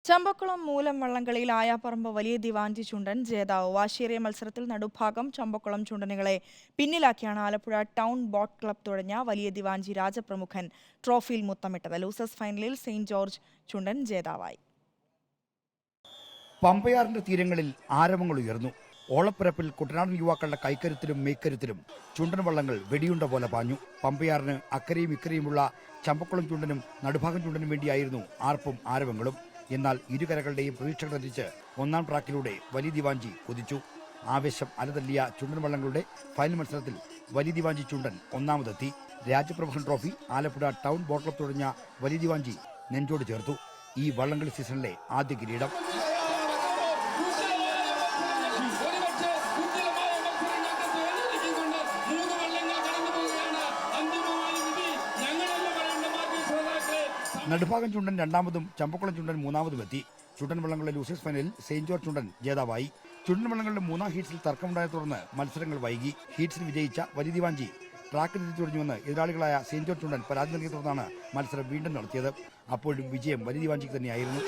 ചമ്പക്കുളം മൂലം വള്ളംകളിയിൽ ആയാപ്പറമ്പ് വലിയ ദിവാഞ്ചി ചുണ്ടൻ ജേതാവ്. വാശിയേറിയ മത്സരത്തിൽ നടുഭാഗം ചമ്പക്കുളം ചുണ്ടനുകളെ പിന്നിലാക്കിയാണ് ആലപ്പുഴ ടൗൺ ബോട്ട് ക്ലബ് തുഴഞ്ഞ വലിയ ദിവാഞ്ചി രാജപ്രമുഖൻ ട്രോഫിയിൽ മുത്തമിട്ടത്. ലൂസേഴ്സ് ഫൈനലിൽ സെയിന്റ് ജോർജ് ചുണ്ടൻ ജേതാവായി. പമ്പയാറിന്റെ തീരങ്ങളിൽ ആരവങ്ങൾ ഉയർന്നു. ഓളപ്പരപ്പിൽ കുട്ടനാടൻ യുവാക്കളുടെ കൈക്കരുത്തിലും മെയ്ക്കരുത്തിലും ചുണ്ടൻ വള്ളങ്ങൾ വെടിയുണ്ട പോലെ പാഞ്ഞു. പമ്പയാറിന് അക്കരയും ഇക്കരയുമുള്ള ചമ്പക്കുളം ചുണ്ടനും നടുഭാഗം ചുണ്ടനും വേണ്ടിയായിരുന്നു ആർപ്പും ആരവങ്ങളും. എന്നാൽ ഇരുകരകളുടെയും പ്രതീക്ഷകളനുസരിച്ച് ഒന്നാം ട്രാക്കിലൂടെ വലിയ ദിവാഞ്ചി കുതിച്ചു. ആവേശം അലതല്ലിയ ചുണ്ടൻ വള്ളങ്ങളുടെ ഫൈനൽ മത്സരത്തിൽ വലിയ ദിവാഞ്ചി ചുണ്ടൻ ഒന്നാമതെത്തി. Rajapramukhan trophy Alappuzha town boat club തുടങ്ങിയ വലിയ ദിവാഞ്ചി നെഞ്ചോട് ചേർത്തു. ഈ വള്ളംകളി സീസണിലെ ആദ്യ കിരീടം. നടുഭാഗം ചുണ്ടൻ രണ്ടാമതും ചമ്പക്കുളം ചുണ്ടൻ മൂന്നാമതും എത്തി. ചുണ്ടൻ വള്ളങ്ങളുടെ ലൂസേഴ്സ് ഫൈനലിൽ സെയിന്റ് ജോർജ് ചുണ്ടൻ ജേതാവായി. ചുണ്ടൻ വള്ളങ്ങളുടെ മൂന്നാം ഹീറ്റ്സിൽ തർക്കമുണ്ടായ തുടർന്ന് മത്സരങ്ങൾ വൈകി. ഹീറ്റ്സിൽ വിജയിച്ച വലിയ ദിവാഞ്ചി ട്രാക്കിൽ തിരിച്ചുടഞ്ഞുവെന്ന് എതിരാളികളായ സെയിന്റ് ജോർജ് ചുണ്ടൻ പരാതി നൽകിയ തുടർന്നാണ് മത്സരം വീണ്ടും നടത്തിയത്. അപ്പോഴും വിജയം വലിയ ദിവാഞ്ചിക്ക് തന്നെയായിരുന്നു.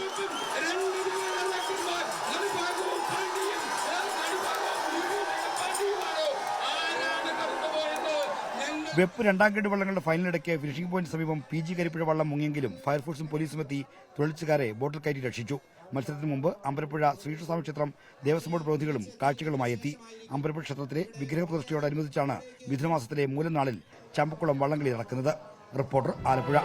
വെപ്പ് രണ്ടാം ഗ്രേഡ് വള്ളങ്ങളുടെ ഫൈനലിടയ്ക്ക് ഫിനിഷിംഗ് പോയിന്റ് സമീപം PG കരിപ്പുഴ വള്ളം മുങ്ങിയെങ്കിലും ഫയർഫോഴ്സും പോലീസും എത്തി തൊഴിൽച്ചുകാരെ ബോട്ടിൽ കയറ്റി രക്ഷിച്ചു. മത്സരത്തിന് മുമ്പ് അമ്പലപ്പുഴ ശ്രീകൃഷ്ണസ്വാമി ക്ഷേത്രം ദേവസ്വം ബോർഡ് പ്രതിനിധികളും കാഴ്ചകളുമായി എത്തി. അമ്പലപ്പുഴ ക്ഷേത്രത്തിലെ വിഗ്രഹ പ്രതിഷ്ഠയോടനുബന്ധിച്ചാണ് മിഥുനമാസത്തിലെ മൂലനാളിൽ ചമ്പക്കുളം വള്ളംകളി നടക്കുന്നത്. റിപ്പോർട്ടർ, ആലപ്പുഴ.